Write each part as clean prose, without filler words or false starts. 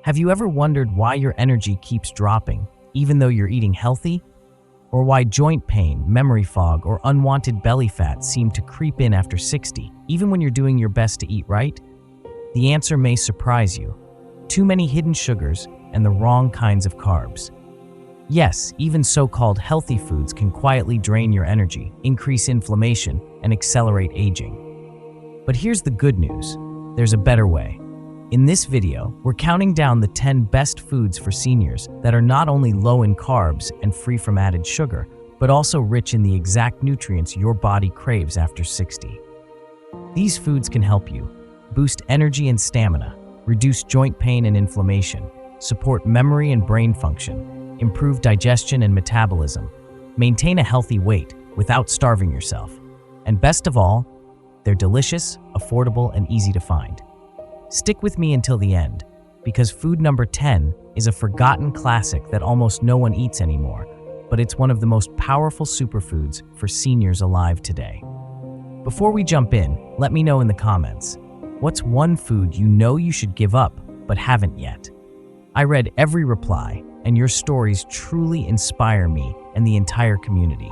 Have you ever wondered why your energy keeps dropping, even though you're eating healthy? Or why joint pain, memory fog, or unwanted belly fat seem to creep in after 60, even when you're doing your best to eat right? The answer may surprise you. Too many hidden sugars and the wrong kinds of carbs. Yes, even so-called healthy foods can quietly drain your energy, increase inflammation, and accelerate aging. But here's the good news. There's a better way. In this video, we're counting down the 10 best foods for seniors that are not only low in carbs and free from added sugar, but also rich in the exact nutrients your body craves after 60. These foods can help you boost energy and stamina, reduce joint pain and inflammation, support memory and brain function, improve digestion and metabolism, maintain a healthy weight without starving yourself. And best of all, they're delicious, affordable, and easy to find. Stick with me until the end, because food number 10 is a forgotten classic that almost no one eats anymore, but it's one of the most powerful superfoods for seniors alive today. Before we jump in, let me know in the comments, what's one food you know you should give up but haven't yet? I read every reply, and your stories truly inspire me and the entire community.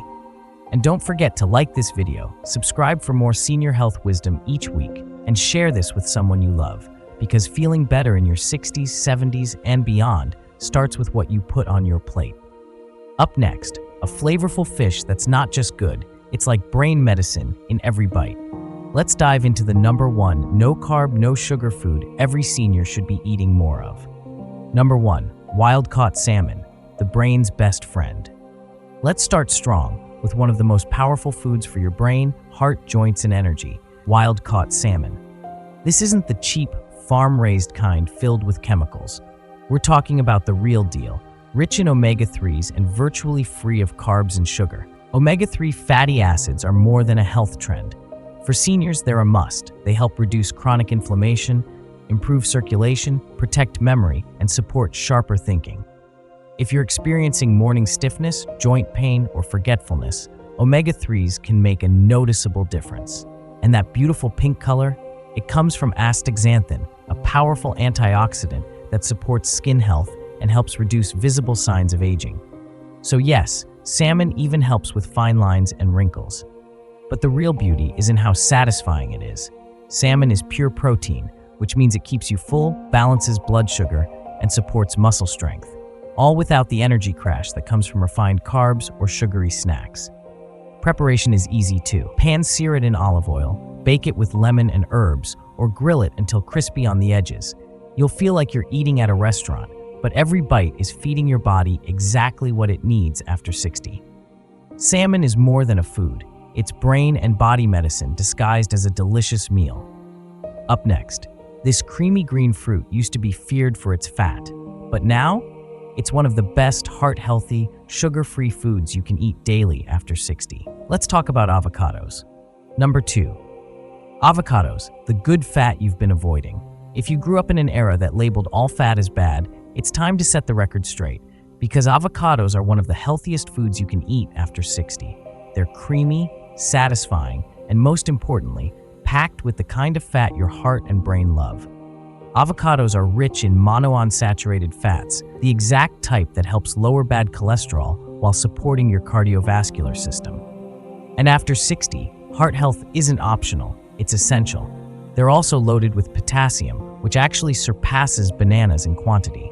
And don't forget to like this video, subscribe for more senior health wisdom each week, and share this with someone you love, because feeling better in your 60s, 70s, and beyond starts with what you put on your plate. Up next, a flavorful fish that's not just good, it's like brain medicine in every bite. Let's dive into the number 1 no-carb, no-sugar food every senior should be eating more of. Number 1, wild-caught salmon, the brain's best friend. Let's start strong with one of the most powerful foods for your brain, heart, joints, and energy. Wild-caught salmon. This isn't the cheap, farm-raised kind filled with chemicals. We're talking about the real deal, rich in omega-3s and virtually free of carbs and sugar. Omega-3 fatty acids are more than a health trend. For seniors, they're a must. They help reduce chronic inflammation, improve circulation, protect memory, and support sharper thinking. If you're experiencing morning stiffness, joint pain, or forgetfulness, omega-3s can make a noticeable difference. And that beautiful pink color? It comes from astaxanthin, a powerful antioxidant that supports skin health and helps reduce visible signs of aging. So yes, salmon even helps with fine lines and wrinkles. But the real beauty is in how satisfying it is. Salmon is pure protein, which means it keeps you full, balances blood sugar, and supports muscle strength, all without the energy crash that comes from refined carbs or sugary snacks. Preparation is easy too. Pan-sear it in olive oil, bake it with lemon and herbs, or grill it until crispy on the edges. You'll feel like you're eating at a restaurant, but every bite is feeding your body exactly what it needs after 60. Salmon is more than a food. It's brain and body medicine disguised as a delicious meal. Up next, this creamy green fruit used to be feared for its fat, but now it's one of the best heart-healthy, sugar-free foods you can eat daily after 60. Let's talk about avocados. Number 2. Avocados, the good fat you've been avoiding. If you grew up in an era that labeled all fat as bad, it's time to set the record straight, because avocados are one of the healthiest foods you can eat after 60. They're creamy, satisfying, and most importantly, packed with the kind of fat your heart and brain love. Avocados are rich in monounsaturated fats, the exact type that helps lower bad cholesterol while supporting your cardiovascular system. And after 60, heart health isn't optional, it's essential. They're also loaded with potassium, which actually surpasses bananas in quantity.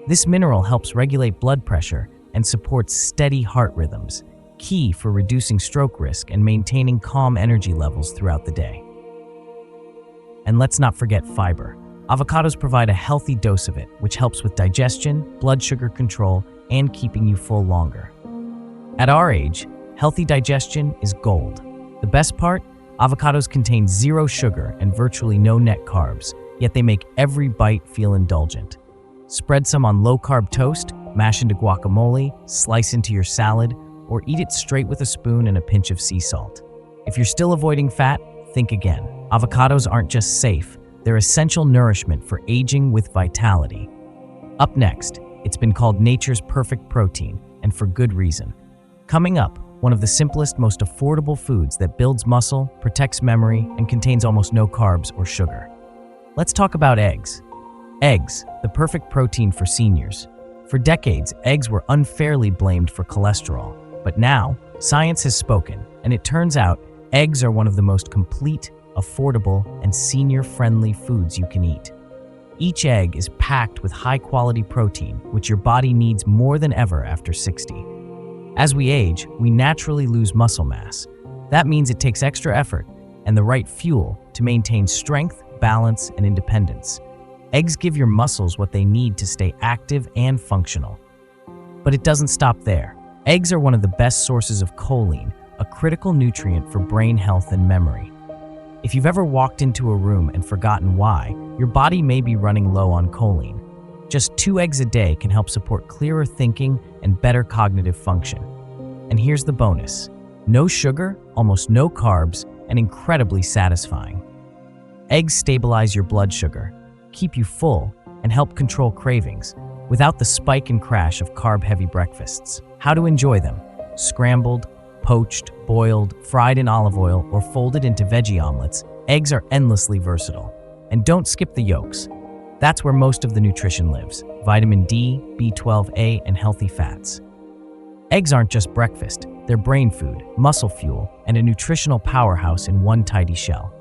This mineral helps regulate blood pressure and supports steady heart rhythms, key for reducing stroke risk and maintaining calm energy levels throughout the day. And let's not forget fiber. Avocados provide a healthy dose of it, which helps with digestion, blood sugar control, and keeping you full longer. At our age, healthy digestion is gold. The best part? Avocados contain 0 sugar and virtually no net carbs, yet they make every bite feel indulgent. Spread some on low-carb toast, mash into guacamole, slice into your salad, or eat it straight with a spoon and a pinch of sea salt. If you're still avoiding fat, think again. Avocados aren't just safe, they're essential nourishment for aging with vitality. Up next, it's been called nature's perfect protein, and for good reason. Coming up, one of the simplest, most affordable foods that builds muscle, protects memory, and contains almost no carbs or sugar. Let's talk about eggs. Eggs, the perfect protein for seniors. For decades, eggs were unfairly blamed for cholesterol. But now, science has spoken, and it turns out eggs are one of the most complete, affordable, and senior-friendly foods you can eat. Each egg is packed with high-quality protein, which your body needs more than ever after 60. As we age, we naturally lose muscle mass. That means it takes extra effort and the right fuel to maintain strength, balance, and independence. Eggs give your muscles what they need to stay active and functional. But it doesn't stop there. Eggs are one of the best sources of choline, a critical nutrient for brain health and memory. If you've ever walked into a room and forgotten why, your body may be running low on choline. Just 2 eggs a day can help support clearer thinking and better cognitive function. And here's the bonus: no sugar, almost no carbs, and incredibly satisfying. Eggs stabilize your blood sugar, keep you full, and help control cravings without the spike and crash of carb-heavy breakfasts. How to enjoy them: scrambled, poached, boiled, fried in olive oil, or folded into veggie omelets. Eggs are endlessly versatile. And don't skip the yolks. That's where most of the nutrition lives: vitamin D, B12A, and healthy fats. Eggs aren't just breakfast, they're brain food, muscle fuel, and a nutritional powerhouse in one tidy shell.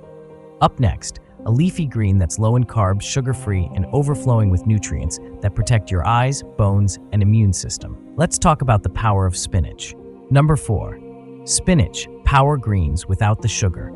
Up next, a leafy green that's low in carbs, sugar-free, and overflowing with nutrients that protect your eyes, bones, and immune system. Let's talk about the power of spinach. Number 4. Spinach, power greens without the sugar.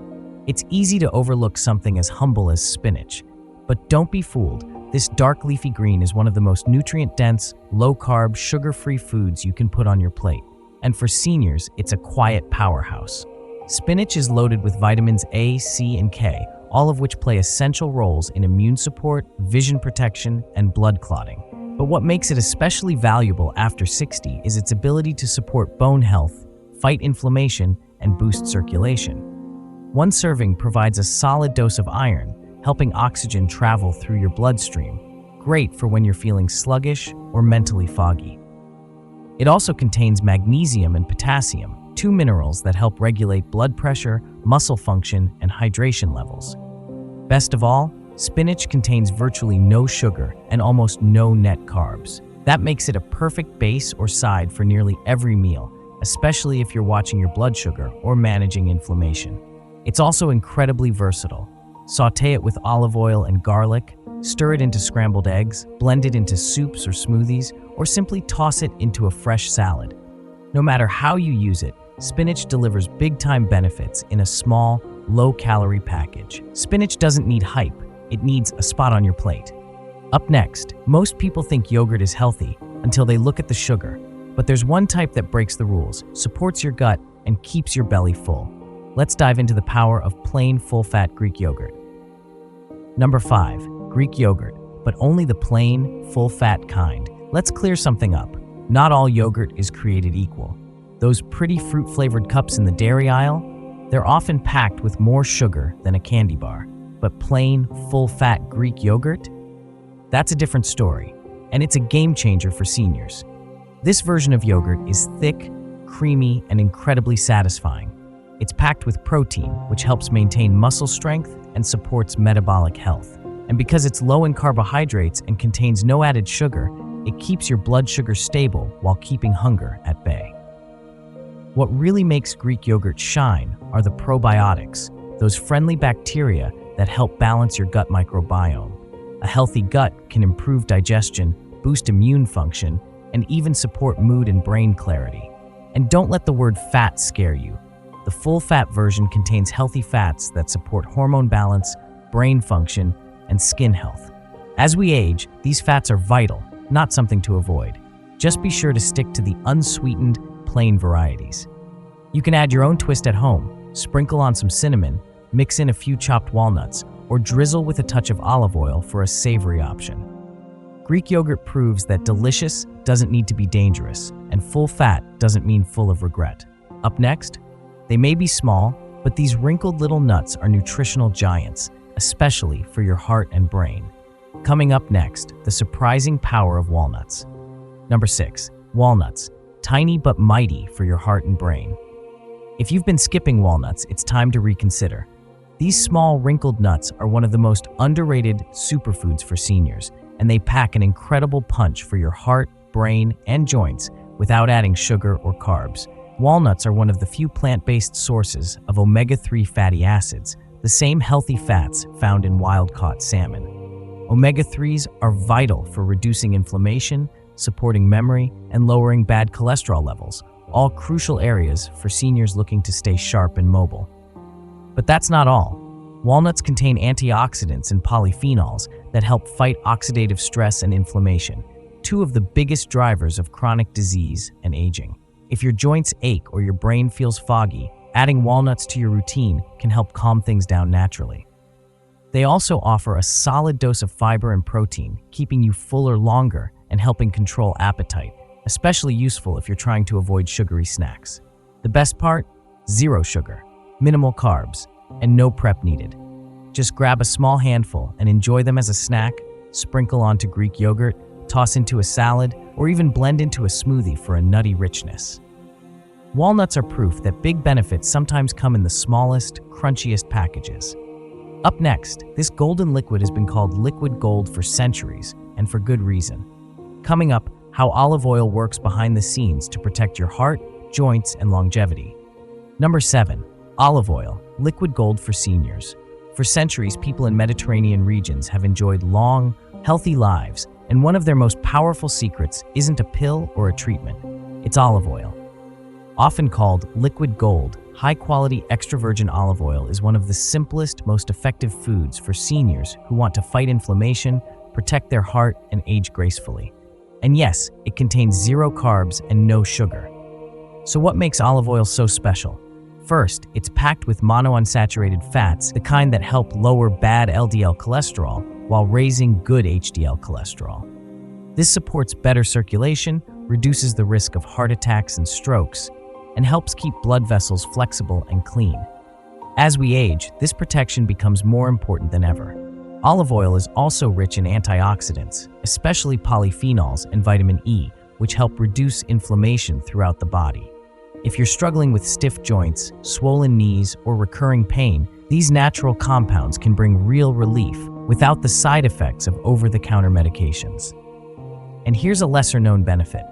It's easy to overlook something as humble as spinach. But don't be fooled. This dark leafy green is one of the most nutrient-dense, low-carb, sugar-free foods you can put on your plate. And for seniors, it's a quiet powerhouse. Spinach is loaded with vitamins A, C, and K, all of which play essential roles in immune support, vision protection, and blood clotting. But what makes it especially valuable after 60 is its ability to support bone health, fight inflammation, and boost circulation. One serving provides a solid dose of iron, helping oxygen travel through your bloodstream, great for when you're feeling sluggish or mentally foggy. It also contains magnesium and potassium, 2 minerals that help regulate blood pressure, muscle function, and hydration levels. Best of all, spinach contains virtually no sugar and almost no net carbs. That makes it a perfect base or side for nearly every meal, especially if you're watching your blood sugar or managing inflammation. It's also incredibly versatile. Sauté it with olive oil and garlic, stir it into scrambled eggs, blend it into soups or smoothies, or simply toss it into a fresh salad. No matter how you use it, spinach delivers big-time benefits in a small, low-calorie package. Spinach doesn't need hype, it needs a spot on your plate. Up next, most people think yogurt is healthy until they look at the sugar. But there's one type that breaks the rules, supports your gut, and keeps your belly full. Let's dive into the power of plain, full-fat Greek yogurt. Number 5. Greek yogurt, but only the plain, full-fat kind. Let's clear something up. Not all yogurt is created equal. Those pretty fruit-flavored cups in the dairy aisle, they're often packed with more sugar than a candy bar. But plain, full-fat Greek yogurt? That's a different story, and it's a game-changer for seniors. This version of yogurt is thick, creamy, and incredibly satisfying. It's packed with protein, which helps maintain muscle strength and supports metabolic health. And because it's low in carbohydrates and contains no added sugar, it keeps your blood sugar stable while keeping hunger at bay. What really makes Greek yogurt shine are the probiotics, those friendly bacteria that help balance your gut microbiome. A healthy gut can improve digestion, boost immune function, and even support mood and brain clarity. And don't let the word fat scare you. The full-fat version contains healthy fats that support hormone balance, brain function, and skin health. As we age, these fats are vital, not something to avoid. Just be sure to stick to the unsweetened, plain varieties. You can add your own twist at home, sprinkle on some cinnamon, mix in a few chopped walnuts, or drizzle with a touch of olive oil for a savory option. Greek yogurt proves that delicious doesn't need to be dangerous, and full fat doesn't mean full of regret. Up next, they may be small, but these wrinkled little nuts are nutritional giants, especially for your heart and brain. Coming up next, the surprising power of walnuts. Number 6. Walnuts, tiny but mighty for your heart and brain. If you've been skipping walnuts, it's time to reconsider. These small, wrinkled nuts are one of the most underrated superfoods for seniors, and they pack an incredible punch for your heart, brain, and joints without adding sugar or carbs. Walnuts are one of the few plant-based sources of omega-3 fatty acids, the same healthy fats found in wild-caught salmon. Omega-3s are vital for reducing inflammation, supporting memory, and lowering bad cholesterol levels, all crucial areas for seniors looking to stay sharp and mobile. But that's not all. Walnuts contain antioxidants and polyphenols that help fight oxidative stress and inflammation, two of the biggest drivers of chronic disease and aging. If your joints ache or your brain feels foggy, adding walnuts to your routine can help calm things down naturally. They also offer a solid dose of fiber and protein, keeping you fuller longer and helping control appetite, especially useful if you're trying to avoid sugary snacks. The best part? Zero sugar, minimal carbs, and no prep needed. Just grab a small handful and enjoy them as a snack, sprinkle onto Greek yogurt, toss into a salad, or even blend into a smoothie for a nutty richness. Walnuts are proof that big benefits sometimes come in the smallest, crunchiest packages. Up next, this golden liquid has been called liquid gold for centuries, and for good reason. Coming up, how olive oil works behind the scenes to protect your heart, joints, and longevity. Number 7. Olive oil, liquid gold for seniors. For centuries, people in Mediterranean regions have enjoyed long, healthy lives, and one of their most powerful secrets isn't a pill or a treatment. It's olive oil. Often called liquid gold, high-quality extra virgin olive oil is one of the simplest, most effective foods for seniors who want to fight inflammation, protect their heart, and age gracefully. And yes, it contains zero carbs and no sugar. So what makes olive oil so special? First, it's packed with monounsaturated fats, the kind that help lower bad LDL cholesterol while raising good HDL cholesterol. This supports better circulation, reduces the risk of heart attacks and strokes, and helps keep blood vessels flexible and clean. As we age, this protection becomes more important than ever. Olive oil is also rich in antioxidants, especially polyphenols and vitamin E, which help reduce inflammation throughout the body. If you're struggling with stiff joints, swollen knees, or recurring pain, these natural compounds can bring real relief without the side effects of over-the-counter medications. And here's a lesser-known benefit.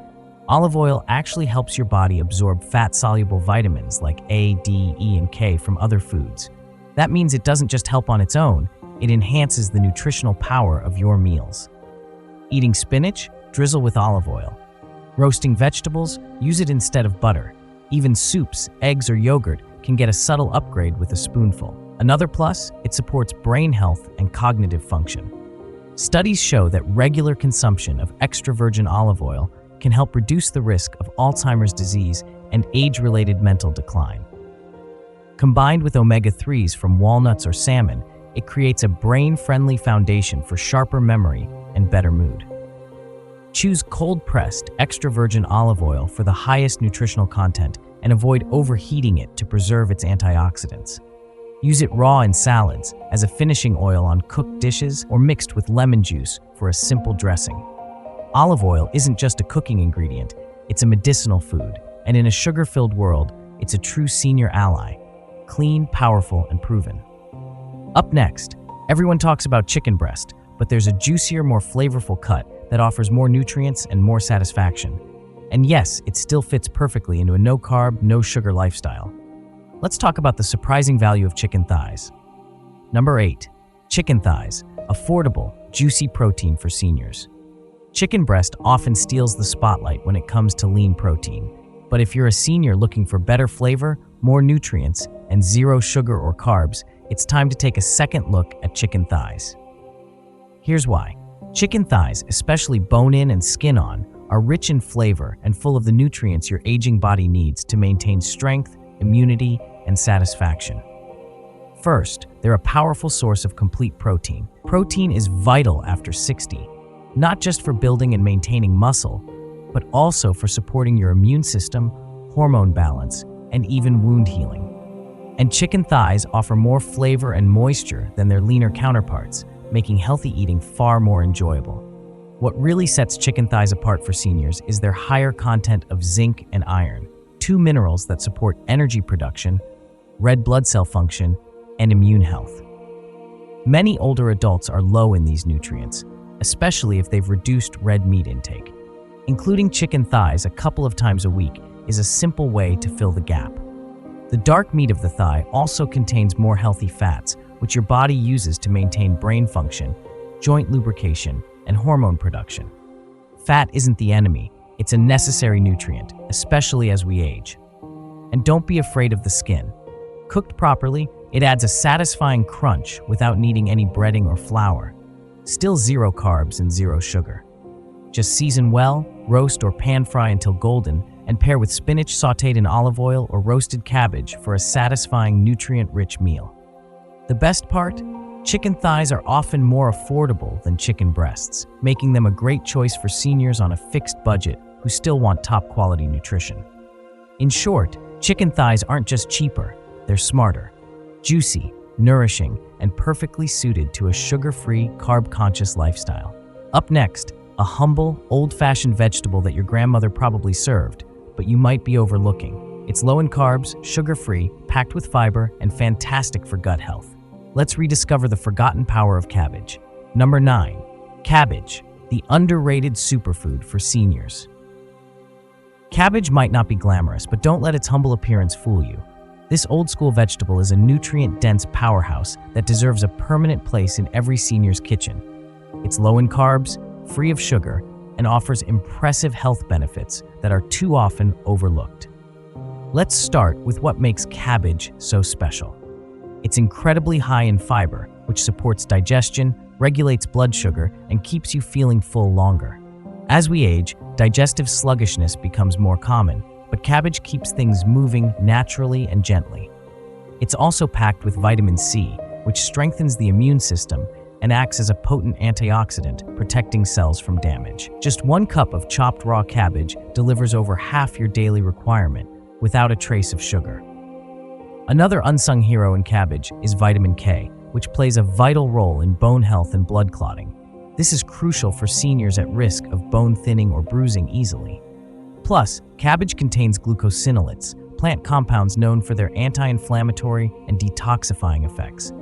Olive oil actually helps your body absorb fat-soluble vitamins like A, D, E, and K from other foods. That means it doesn't just help on its own, it enhances the nutritional power of your meals. Eating spinach? Drizzle with olive oil. Roasting vegetables? Use it instead of butter. Even soups, eggs, or yogurt can get a subtle upgrade with a spoonful. Another plus, it supports brain health and cognitive function. Studies show that regular consumption of extra virgin olive oil can help reduce the risk of Alzheimer's disease and age-related mental decline. Combined with omega-3s from walnuts or salmon, it creates a brain-friendly foundation for sharper memory and better mood. Choose cold-pressed, extra virgin olive oil for the highest nutritional content and avoid overheating it to preserve its antioxidants. Use it raw in salads, as a finishing oil on cooked dishes, or mixed with lemon juice for a simple dressing. Olive oil isn't just a cooking ingredient, it's a medicinal food, and in a sugar-filled world, it's a true senior ally. Clean, powerful, and proven. Up next, everyone talks about chicken breast, but there's a juicier, more flavorful cut that offers more nutrients and more satisfaction. And yes, it still fits perfectly into a no-carb, no-sugar lifestyle. Let's talk about the surprising value of chicken thighs. Number 8. Chicken thighs, affordable, juicy protein for seniors. Chicken breast often steals the spotlight when it comes to lean protein. But if you're a senior looking for better flavor, more nutrients, and zero sugar or carbs, it's time to take a second look at chicken thighs. Here's why. Chicken thighs, especially bone-in and skin-on, are rich in flavor and full of the nutrients your aging body needs to maintain strength, immunity, and satisfaction. First, they're a powerful source of complete protein. Protein is vital after 60, not just for building and maintaining muscle, but also for supporting your immune system, hormone balance, and even wound healing. And chicken thighs offer more flavor and moisture than their leaner counterparts, making healthy eating far more enjoyable. What really sets chicken thighs apart for seniors is their higher content of zinc and iron, two minerals that support energy production, red blood cell function, and immune health. Many older adults are low in these nutrients, especially if they've reduced red meat intake. Including chicken thighs a couple of times a week is a simple way to fill the gap. The dark meat of the thigh also contains more healthy fats, which your body uses to maintain brain function, joint lubrication, and hormone production. Fat isn't the enemy, it's a necessary nutrient, especially as we age. And don't be afraid of the skin. Cooked properly, it adds a satisfying crunch without needing any breading or flour. Still 0 carbs and 0 sugar. Just season well, roast or pan fry until golden, and pair with spinach sautéed in olive oil or roasted cabbage for a satisfying nutrient-rich meal. The best part? Chicken thighs are often more affordable than chicken breasts, making them a great choice for seniors on a fixed budget who still want top-quality nutrition. In short, chicken thighs aren't just cheaper, they're smarter, juicy, nourishing, and perfectly suited to a sugar-free, carb-conscious lifestyle. Up next, a humble, old-fashioned vegetable that your grandmother probably served, but you might be overlooking. It's low in carbs, sugar-free, packed with fiber, and fantastic for gut health. Let's rediscover the forgotten power of cabbage. Number 9. Cabbage, the underrated superfood for seniors. Cabbage might not be glamorous, but don't let its humble appearance fool you. This old-school vegetable is a nutrient-dense powerhouse that deserves a permanent place in every senior's kitchen. It's low in carbs, free of sugar, and offers impressive health benefits that are too often overlooked. Let's start with what makes cabbage so special. It's incredibly high in fiber, which supports digestion, regulates blood sugar, and keeps you feeling full longer. As we age, digestive sluggishness becomes more common, but cabbage keeps things moving naturally and gently. It's also packed with vitamin C, which strengthens the immune system and acts as a potent antioxidant, protecting cells from damage. Just 1 cup of chopped raw cabbage delivers over half your daily requirement, without a trace of sugar. Another unsung hero in cabbage is vitamin K, which plays a vital role in bone health and blood clotting. This is crucial for seniors at risk of bone thinning or bruising easily. Plus, cabbage contains glucosinolates, plant compounds known for their anti-inflammatory and detoxifying effects.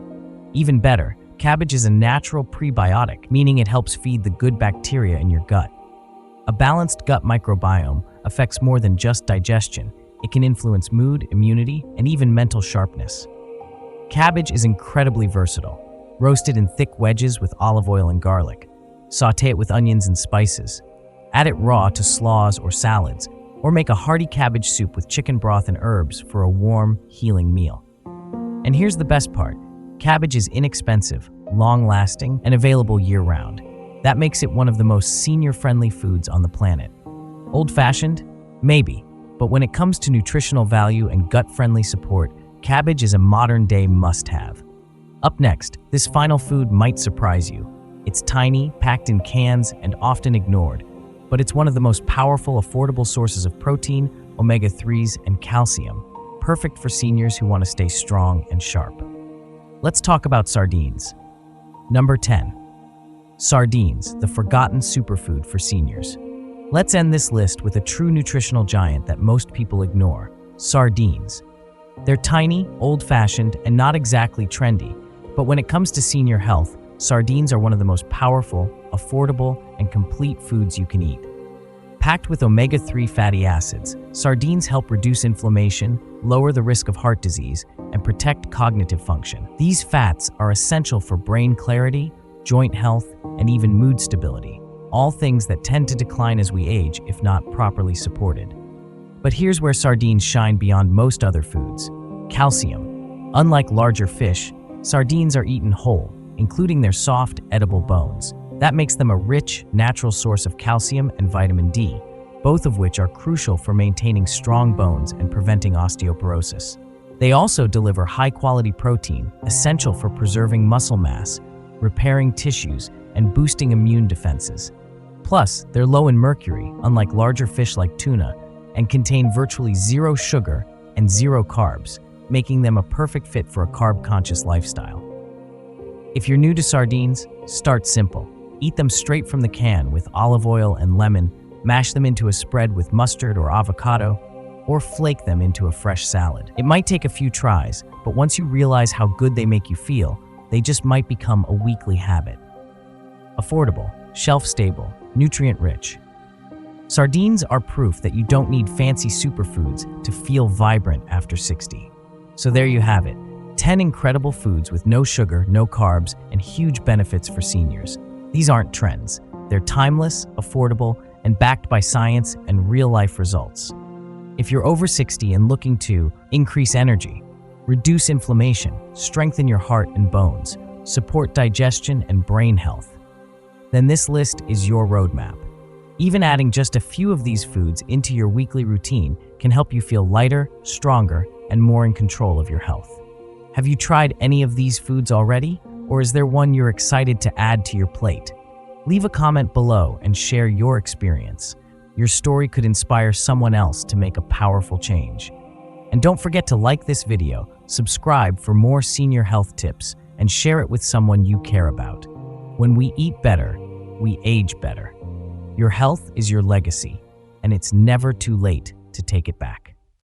Even better, cabbage is a natural prebiotic, meaning it helps feed the good bacteria in your gut. A balanced gut microbiome affects more than just digestion. It can influence mood, immunity, and even mental sharpness. Cabbage is incredibly versatile. Roast it in thick wedges with olive oil and garlic. Sauté it with onions and spices. Add it raw to slaws or salads, or make a hearty cabbage soup with chicken broth and herbs for a warm, healing meal. And here's the best part. Cabbage is inexpensive, long-lasting, and available year-round. That makes it one of the most senior-friendly foods on the planet. Old-fashioned? Maybe. But when it comes to nutritional value and gut-friendly support, cabbage is a modern-day must-have. Up next, this final food might surprise you. It's tiny, packed in cans, and often ignored. But it's one of the most powerful, affordable sources of protein, omega-3s, and calcium, perfect for seniors who want to stay strong and sharp. Let's talk about sardines. Number 10. Sardines, the forgotten superfood for seniors. Let's end this list with a true nutritional giant that most people ignore: sardines. They're tiny, old-fashioned, and not exactly trendy, but when it comes to senior health, sardines are one of the most powerful, affordable, and complete foods you can eat. Packed with omega-3 fatty acids, sardines help reduce inflammation, lower the risk of heart disease, and protect cognitive function. These fats are essential for brain clarity, joint health, and even mood stability, all things that tend to decline as we age if not properly supported. But here's where sardines shine beyond most other foods: calcium. Unlike larger fish, sardines are eaten whole, including their soft, edible bones. That makes them a rich, natural source of calcium and vitamin D, both of which are crucial for maintaining strong bones and preventing osteoporosis. They also deliver high-quality protein, essential for preserving muscle mass, repairing tissues, and boosting immune defenses. Plus, they're low in mercury, unlike larger fish like tuna, and contain virtually 0 sugar and 0 carbs, making them a perfect fit for a carb-conscious lifestyle. If you're new to sardines, start simple. Eat them straight from the can with olive oil and lemon, mash them into a spread with mustard or avocado, or flake them into a fresh salad. It might take a few tries, but once you realize how good they make you feel, they just might become a weekly habit. Affordable, shelf-stable, nutrient-rich. Sardines are proof that you don't need fancy superfoods to feel vibrant after 60. So there you have it, 10 incredible foods with no sugar, no carbs, and huge benefits for seniors. These aren't trends. They're timeless, affordable, and backed by science and real-life results. If you're over 60 and looking to increase energy, reduce inflammation, strengthen your heart and bones, support digestion and brain health, then this list is your roadmap. Even adding just a few of these foods into your weekly routine can help you feel lighter, stronger, and more in control of your health. Have you tried any of these foods already, or is there one you're excited to add to your plate? Leave a comment below and share your experience. Your story could inspire someone else to make a powerful change. And don't forget to like this video, subscribe for more senior health tips, and share it with someone you care about. When we eat better, we age better. Your health is your legacy, and it's never too late to take it back.